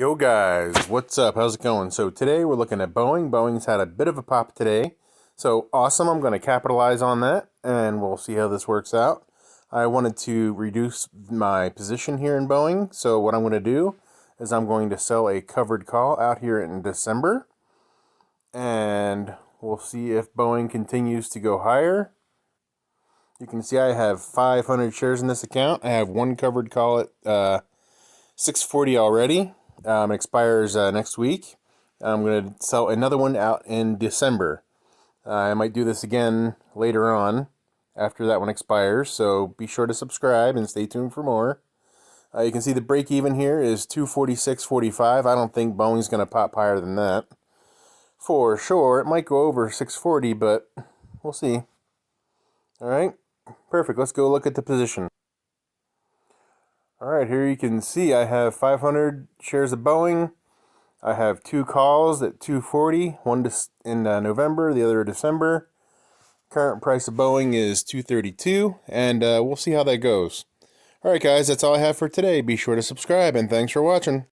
Yo guys, what's up? How's it going? So today we're looking at Boeing. Boeing's had a bit of a pop today. So awesome, I'm going to capitalize on that and we'll see how this works out. I wanted to reduce my position here in Boeing. So what I'm going to do is I'm going to sell a covered call out here in December. And we'll see if Boeing continues to go higher. You can see I have 500 shares in this account. I have one covered call at 640 already. It expires next week. I'm going to sell another one out in December. I might do this again later on after that one expires, so be sure to subscribe and stay tuned for more. You can see the break even here is 246.45. I don't think Boeing's going to pop higher than that. For sure, it might go over 640, but we'll see. Alright, perfect. Let's go look at the position. Alright, here you can see I have 500 shares of Boeing. I have two calls at 240, one in November, the other December. Current price of Boeing is 232, and we'll see how that goes. Alright guys, that's all I have for today. Be sure to subscribe, and thanks for watching.